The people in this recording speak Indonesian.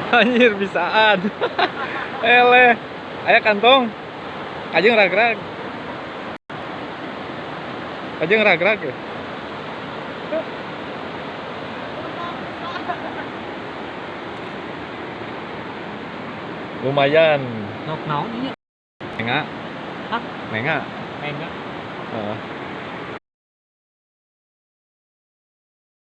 Anjir bisaan. Eleh. Aya kantong. Kajeng ragrag. Kajeng ragrag. Lumayan. Nok naon ieu? Menga. Hah? Menga. Enggak. Heeh.